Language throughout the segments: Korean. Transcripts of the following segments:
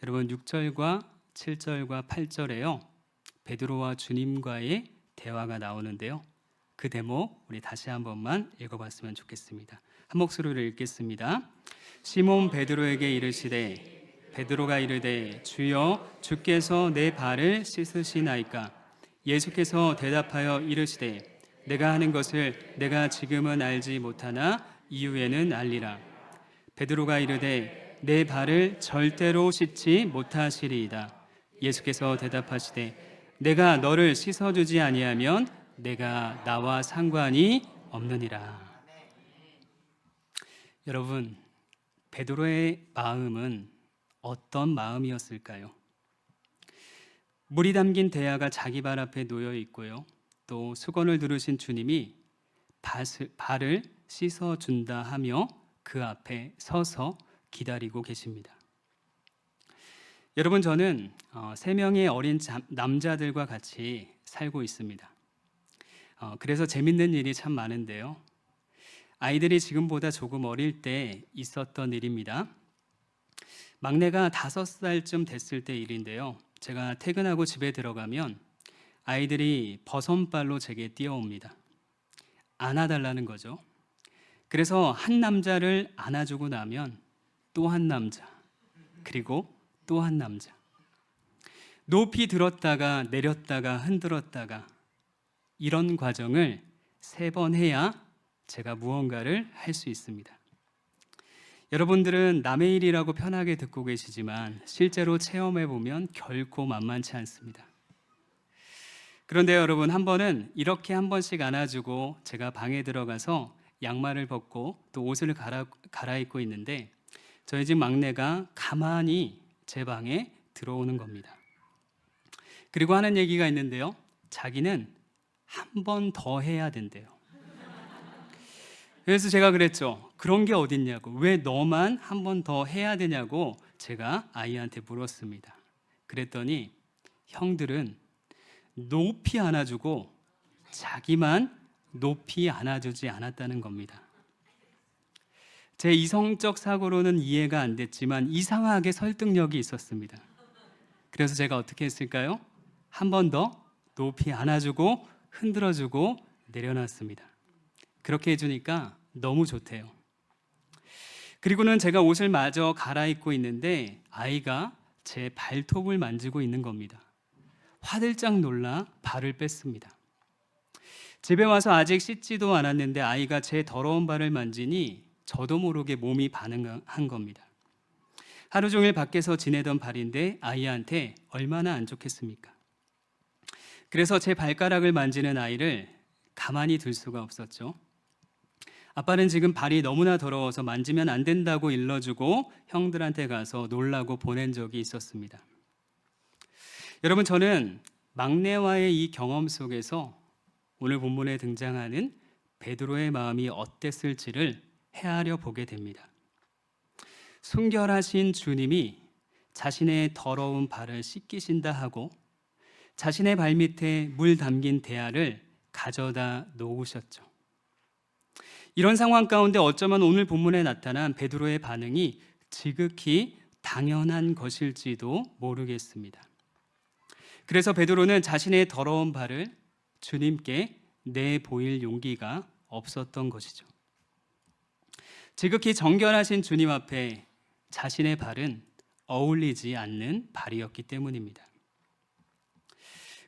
여러분 6절과 7절과 8절에요. 베드로와 주님과의 대화가 나오는데요. 그 대목 우리 다시 한 번만 읽어봤으면 좋겠습니다. 한 목소리로 읽겠습니다. 시몬 베드로에게 이르시되 베드로가 이르되 주여 주께서 내 발을 씻으시나이까. 예수께서 대답하여 이르시되 내가 하는 것을 내가 지금은 알지 못하나 이후에는 알리라. 베드로가 이르되 내 발을 절대로 씻지 못하시리이다. 예수께서 대답하시되 내가 너를 씻어주지 아니하면 내가 나와 상관이 없느니라. 여러분, 베드로의 마음은 어떤 마음이었을까요? 물이 담긴 대야가 자기 발 앞에 놓여 있고요. 또 수건을 두르신 주님이 발을 씻어준다 하며 그 앞에 서서 기다리고 계십니다. 여러분, 저는 3명의 어린 남자들과 같이 살고 있습니다. 그래서 재밌는 일이 참 많은데요. 아이들이 지금보다 조금 어릴 때 있었던 일입니다. 막내가 5살쯤 됐을 때 일인데요. 제가 퇴근하고 집에 들어가면 아이들이 버선발로 제게 뛰어옵니다. 안아달라는 거죠. 그래서 한 남자를 안아주고 나면 또 한 남자, 그리고 또 한 남자. 높이 들었다가 내렸다가 흔들었다가 이런 과정을 3번 해야 제가 무언가를 할 수 있습니다. 여러분들은 남의 일이라고 편하게 듣고 계시지만 실제로 체험해 보면 결코 만만치 않습니다. 그런데 여러분, 한 번은 이렇게 한 번씩 안아주고 제가 방에 들어가서 양말을 벗고 또 옷을 갈아입고 있는데 저희 집 막내가 가만히 제 방에 들어오는 겁니다. 그리고 하는 얘기가 있는데요. 자기는 한 번 더 해야 된대요. 그래서 제가 그랬죠. 그런 게 어딨냐고. 왜 너만 한 번 더 해야 되냐고 제가 아이한테 물었습니다. 그랬더니 형들은 높이 안아주고 자기만 높이 안아주지 않았다는 겁니다. 제 이성적 사고로는 이해가 안 됐지만 이상하게 설득력이 있었습니다. 그래서 제가 어떻게 했을까요? 한 번 더 높이 안아주고 흔들어주고 내려놨습니다. 그렇게 해주니까 너무 좋대요. 그리고는 제가 옷을 마저 갈아입고 있는데 아이가 제 발톱을 만지고 있는 겁니다. 화들짝 놀라 발을 뺐습니다. 집에 와서 아직 씻지도 않았는데 아이가 제 더러운 발을 만지니 저도 모르게 몸이 반응한 겁니다. 하루 종일 밖에서 지내던 발인데 아이한테 얼마나 안 좋겠습니까? 그래서 제 발가락을 만지는 아이를 가만히 둘 수가 없었죠. 아빠는 지금 발이 너무나 더러워서 만지면 안 된다고 일러주고 형들한테 가서 놀라고 보낸 적이 있었습니다. 여러분, 저는 막내와의 이 경험 속에서 오늘 본문에 등장하는 베드로의 마음이 어땠을지를 헤아려 보게 됩니다. 순결하신 주님이 자신의 더러운 발을 씻기신다 하고 자신의 발밑에 물 담긴 대야를 가져다 놓으셨죠. 이런 상황 가운데 어쩌면 오늘 본문에 나타난 베드로의 반응이 지극히 당연한 것일지도 모르겠습니다. 그래서 베드로는 자신의 더러운 발을 주님께 내보일 용기가 없었던 것이죠. 지극히 정결하신 주님 앞에 자신의 발은 어울리지 않는 발이었기 때문입니다.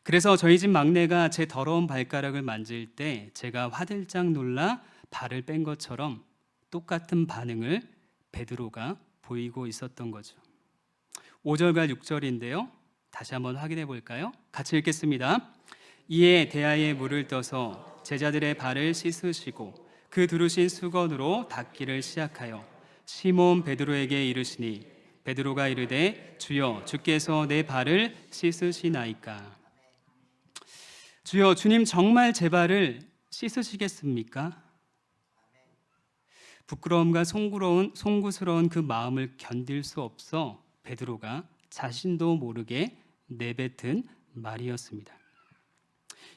그래서 저희 집 막내가 제 더러운 발가락을 만질 때 제가 화들짝 놀라 발을 뺀 것처럼 똑같은 반응을 베드로가 보이고 있었던 거죠. 5절과 6절인데요. 다시 한번 확인해 볼까요? 같이 읽겠습니다. 이에 대야에 물을 떠서 제자들의 발을 씻으시고 그 두르신 수건으로 닦기를 시작하여 시몬 베드로에게 이르시니 베드로가 이르되 주여 주께서 내 발을 씻으시나이까. 주여, 주님 정말 제 발을 씻으시겠습니까? 부끄러움과 송구스러운 그 마음을 견딜 수 없어 베드로가 자신도 모르게 내뱉은 말이었습니다.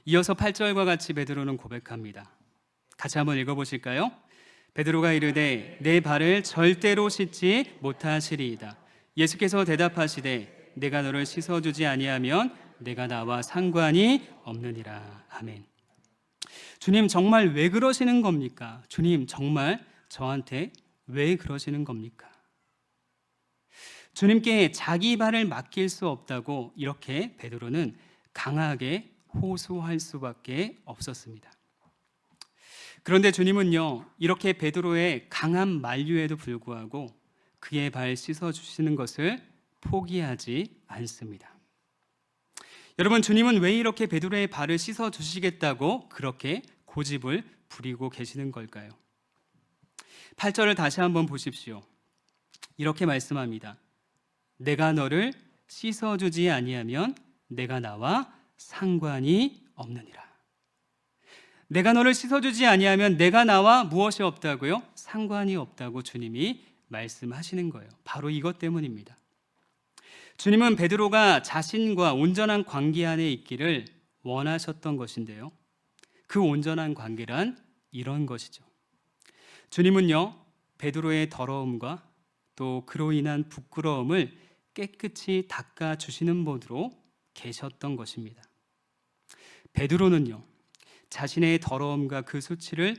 이어서 8절과 같이 베드로는 고백합니다. 같이 한번 읽어보실까요? 베드로가 이르되 내 발을 절대로 씻지 못하시리이다. 예수께서 대답하시되 내가 너를 씻어주지 아니하면 내가 나와 상관이 없느니라. 아멘. 주님 정말 왜 그러시는 겁니까? 주님 정말 저한테 왜 그러시는 겁니까? 주님께 자기 발을 맡길 수 없다고 이렇게 베드로는 강하게 호소할 수밖에 없었습니다. 그런데 주님은요, 이렇게 베드로의 강한 만류에도 불구하고 그의 발 씻어주시는 것을 포기하지 않습니다. 여러분, 주님은 왜 이렇게 베드로의 발을 씻어주시겠다고 그렇게 고집을 부리고 계시는 걸까요? 8절을 다시 한번 보십시오. 이렇게 말씀합니다. 내가 너를 씻어주지 아니하면 내가 나와 상관이 없느니라. 내가 너를 씻어주지 아니하면 내가 나와 무엇이 없다고요? 상관이 없다고 주님이 말씀하시는 거예요. 바로 이것 때문입니다. 주님은 베드로가 자신과 온전한 관계 안에 있기를 원하셨던 것인데요. 그 온전한 관계란 이런 것이죠. 주님은요, 베드로의 더러움과 또 그로 인한 부끄러움을 깨끗이 닦아주시는 분으로 계셨던 것입니다. 베드로는요, 자신의 더러움과 그 수치를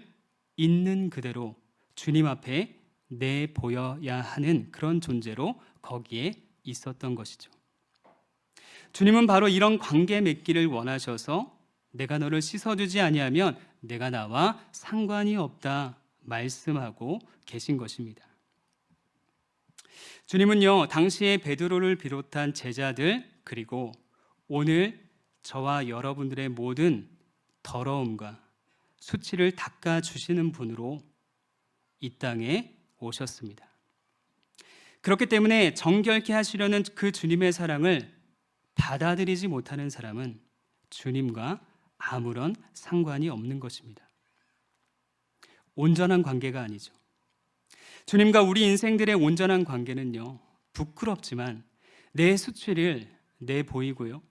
있는 그대로 주님 앞에 내보여야 하는 그런 존재로 거기에 있었던 것이죠. 주님은 바로 이런 관계 맺기를 원하셔서 내가 너를 씻어주지 아니하면 내가 나와 상관이 없다 말씀하고 계신 것입니다. 주님은요, 당시에 베드로를 비롯한 제자들 그리고 오늘 저와 여러분들의 모든 더러움과 수치를 닦아주시는 분으로 이 땅에 오셨습니다. 그렇기 때문에 정결케 하시려는 그 주님의 사랑을 받아들이지 못하는 사람은 주님과 아무런 상관이 없는 것입니다. 온전한 관계가 아니죠. 주님과 우리 인생들의 온전한 관계는요, 부끄럽지만 내 수치를 내보이고요,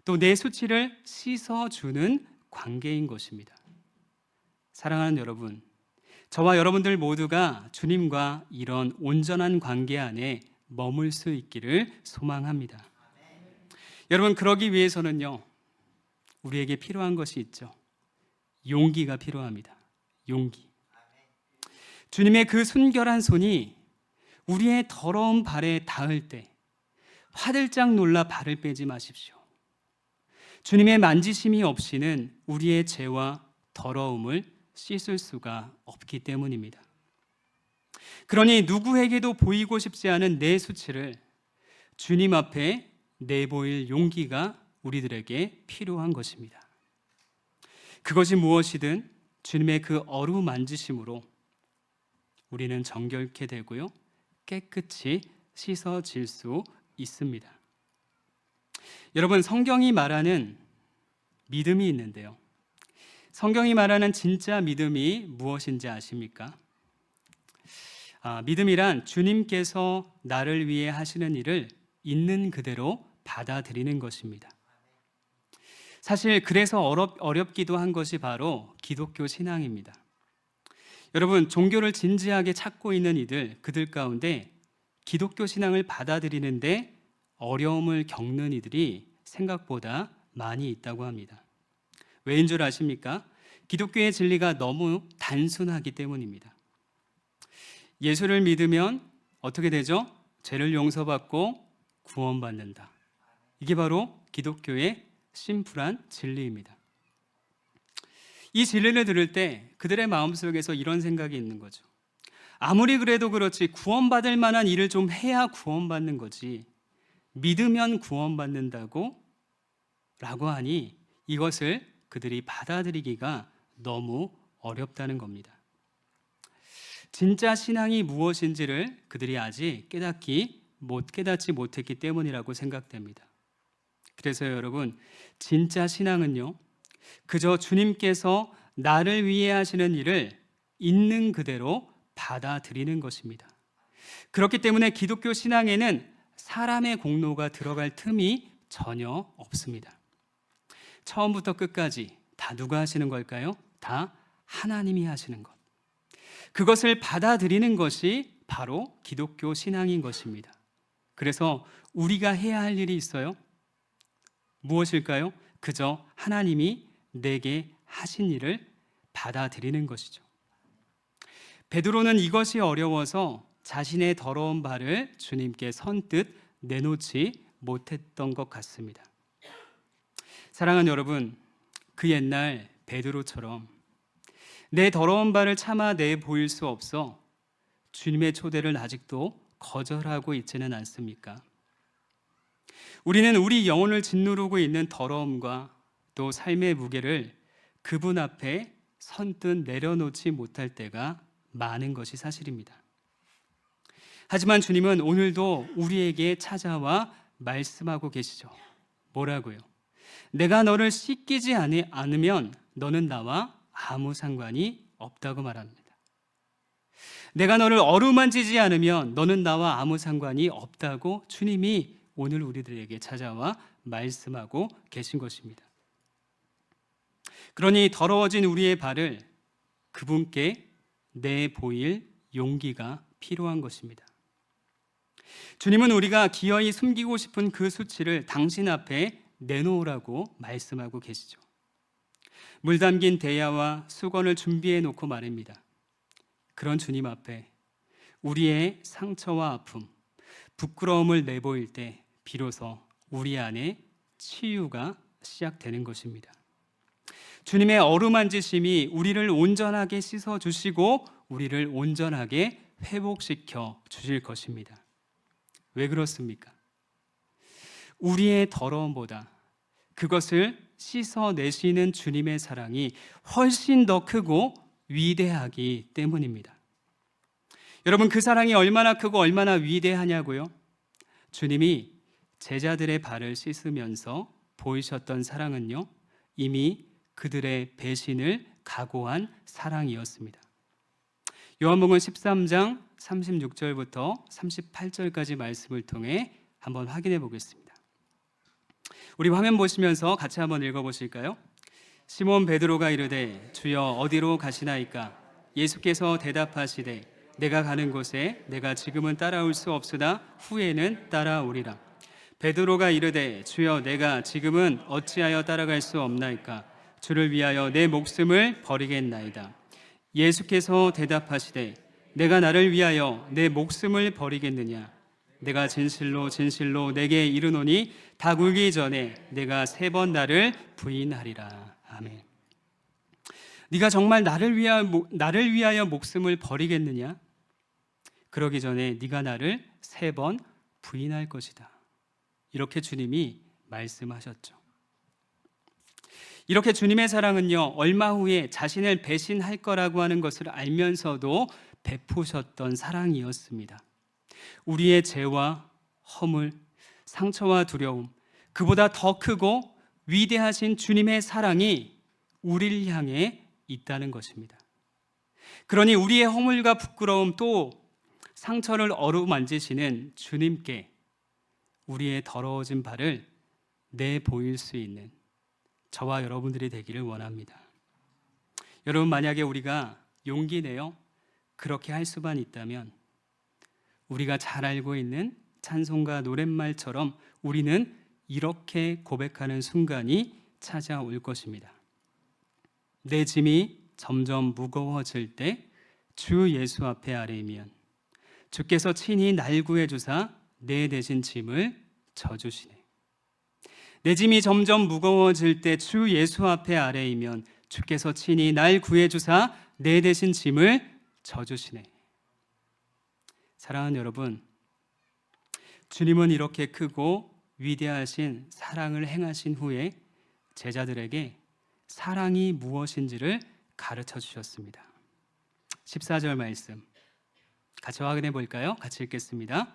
또 내 수치를 씻어주는 관계인 것입니다. 사랑하는 여러분, 저와 여러분들 모두가 주님과 이런 온전한 관계 안에 머물 수 있기를 소망합니다. 여러분, 그러기 위해서는요, 우리에게 필요한 것이 있죠. 용기가 필요합니다. 용기. 주님의 그 순결한 손이 우리의 더러운 발에 닿을 때 화들짝 놀라 발을 빼지 마십시오. 주님의 만지심이 없이는 우리의 죄와 더러움을 씻을 수가 없기 때문입니다. 그러니 누구에게도 보이고 싶지 않은 내 수치를 주님 앞에 내보일 용기가 우리들에게 필요한 것입니다. 그것이 무엇이든 주님의 그 어루만지심으로 우리는 정결케 되고요, 깨끗이 씻어질 수 있습니다. 여러분, 성경이 말하는 믿음이 있는데요, 성경이 말하는 진짜 믿음이 무엇인지 아십니까? 믿음이란 주님께서 나를 위해 하시는 일을 있는 그대로 받아들이는 것입니다. 사실 그래서 어렵기도 한 것이 바로 기독교 신앙입니다. 여러분, 종교를 진지하게 찾고 있는 그들 가운데 기독교 신앙을 받아들이는데 어려움을 겪는 이들이 생각보다 많이 있다고 합니다. 왜인 줄 아십니까? 기독교의 진리가 너무 단순하기 때문입니다. 예수를 믿으면 어떻게 되죠? 죄를 용서받고 구원받는다. 이게 바로 기독교의 심플한 진리입니다. 이 진리를 들을 때 그들의 마음속에서 이런 생각이 있는 거죠. 아무리 그래도 그렇지 구원받을 만한 일을 좀 해야 구원받는 거지, 믿으면 구원받는다고 라고 하니 이것을 그들이 받아들이기가 너무 어렵다는 겁니다. 진짜 신앙이 무엇인지를 그들이 아직 깨닫지 못했기 때문이라고 생각됩니다. 그래서 여러분, 진짜 신앙은요, 그저 주님께서 나를 위해 하시는 일을 있는 그대로 받아들이는 것입니다. 그렇기 때문에 기독교 신앙에는 사람의 공로가 들어갈 틈이 전혀 없습니다. 처음부터 끝까지 다 누가 하시는 걸까요? 다 하나님이 하시는 것. 그것을 받아들이는 것이 바로 기독교 신앙인 것입니다. 그래서 우리가 해야 할 일이 있어요. 무엇일까요? 그저 하나님이 내게 하신 일을 받아들이는 것이죠. 베드로는 이것이 어려워서 자신의 더러운 발을 주님께 선뜻 내놓지 못했던 것 같습니다. 사랑하는 여러분, 그 옛날 베드로처럼 내 더러운 발을 차마 내 보일 수 없어 주님의 초대를 아직도 거절하고 있지는 않습니까? 우리는 우리 영혼을 짓누르고 있는 더러움과 또 삶의 무게를 그분 앞에 선뜻 내려놓지 못할 때가 많은 것이 사실입니다. 하지만 주님은 오늘도 우리에게 찾아와 말씀하고 계시죠. 뭐라고요? 내가 너를 씻기지 않으면 너는 나와 아무 상관이 없다고 말합니다. 내가 너를 어루만지지 않으면 너는 나와 아무 상관이 없다고 주님이 오늘 우리들에게 찾아와 말씀하고 계신 것입니다. 그러니 더러워진 우리의 발을 그분께 내보일 용기가 필요한 것입니다. 주님은 우리가 기어이 숨기고 싶은 그 수치를 당신 앞에 내놓으라고 말씀하고 계시죠. 물 담긴 대야와 수건을 준비해 놓고 말입니다. 그런 주님 앞에 우리의 상처와 아픔, 부끄러움을 내보일 때 비로소 우리 안에 치유가 시작되는 것입니다. 주님의 어루만지심이 우리를 온전하게 씻어주시고 우리를 온전하게 회복시켜 주실 것입니다. 왜 그렇습니까? 우리의 더러움보다 그것을 씻어내시는 주님의 사랑이 훨씬 더 크고 위대하기 때문입니다. 여러분, 그 사랑이 얼마나 크고 얼마나 위대하냐고요? 주님이 제자들의 발을 씻으면서 보이셨던 사랑은요, 이미 그들의 배신을 각오한 사랑이었습니다. 요한복음 13장 36절부터 38절까지 말씀을 통해 한번 확인해 보겠습니다. 우리 화면 보시면서 같이 한번 읽어보실까요? 시몬 베드로가 이르되 주여 어디로 가시나이까? 예수께서 대답하시되 내가 가는 곳에 내가 지금은 따라올 수 없으나 후에는 따라오리라. 베드로가 이르되 주여 내가 지금은 어찌하여 따라갈 수 없나이까? 주를 위하여 내 목숨을 버리겠나이다. 예수께서 대답하시되 내가 나를 위하여 내 목숨을 버리겠느냐? 내가 진실로 진실로 내게 이르노니 닭 울기 전에 내가 3번 나를 부인하리라. 아멘. 네가 정말 나를 위하여 목숨을 버리겠느냐? 그러기 전에 네가 나를 3번 부인할 것이다. 이렇게 주님이 말씀하셨죠. 이렇게 주님의 사랑은요, 얼마 후에 자신을 배신할 거라고 하는 것을 알면서도 베푸셨던 사랑이었습니다. 우리의 죄와 허물, 상처와 두려움, 그보다 더 크고 위대하신 주님의 사랑이 우리를 향해 있다는 것입니다. 그러니 우리의 허물과 부끄러움 또 상처를 어루만지시는 주님께 우리의 더러워진 발을 내보일 수 있는 저와 여러분들이 되기를 원합니다. 여러분, 만약에 우리가 용기 내어 그렇게 할 수만 있다면 우리가 잘 알고 있는 찬송가 노랫말처럼 우리는 이렇게 고백하는 순간이 찾아올 것입니다. 내 짐이 점점 무거워질 때 주 예수 앞에 아뢰면 주께서 친히 날 구해주사 내 대신 짐을 져주시네. 내 짐이 점점 무거워질 때 주 예수 앞에 아뢰이면 주께서 친히 날 구해주사 내 대신 짐을 져주시네. 사랑하는 여러분, 주님은 이렇게 크고 위대하신 사랑을 행하신 후에 제자들에게 사랑이 무엇인지를 가르쳐 주셨습니다. 14절 말씀 같이 확인해 볼까요? 같이 읽겠습니다.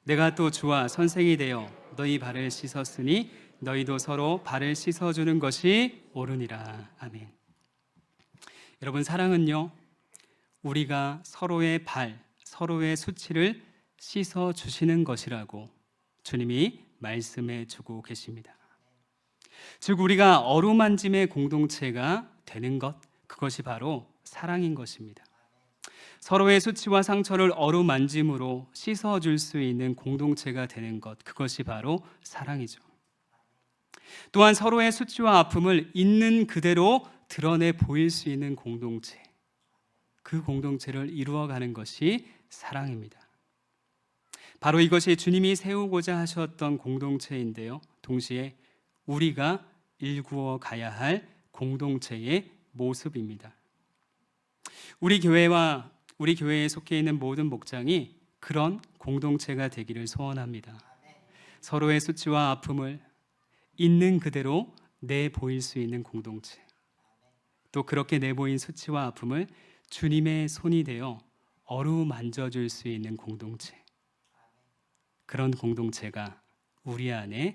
내가 또 주와 선생이 되어 너희 발을 씻었으니 너희도 서로 발을 씻어주는 것이 옳으니라. 아멘. 여러분, 사랑은요, 우리가 서로의 발, 서로의 수치를 씻어주시는 것이라고 주님이 말씀해 주고 계십니다. 즉 우리가 어루만짐의 공동체가 되는 것, 그것이 바로 사랑인 것입니다. 서로의 수치와 상처를 어루만짐으로 씻어줄 수 있는 공동체가 되는 것, 그것이 바로 사랑이죠. 또한 서로의 수치와 아픔을 있는 그대로 드러내 보일 수 있는 공동체, 그 공동체를 이루어가는 것이 사랑입니다. 바로 이것이 주님이 세우고자 하셨던 공동체인데요, 동시에 우리가 일구어 가야 할 공동체의 모습입니다. 우리 교회에 속해 있는 모든 목장이 그런 공동체가 되기를 소원합니다. 서로의 수치와 아픔을 있는 그대로 내보일 수 있는 공동체, 또 그렇게 내보인 수치와 아픔을 주님의 손이 되어 어루만져줄 수 있는 공동체, 그런 공동체가 우리 안에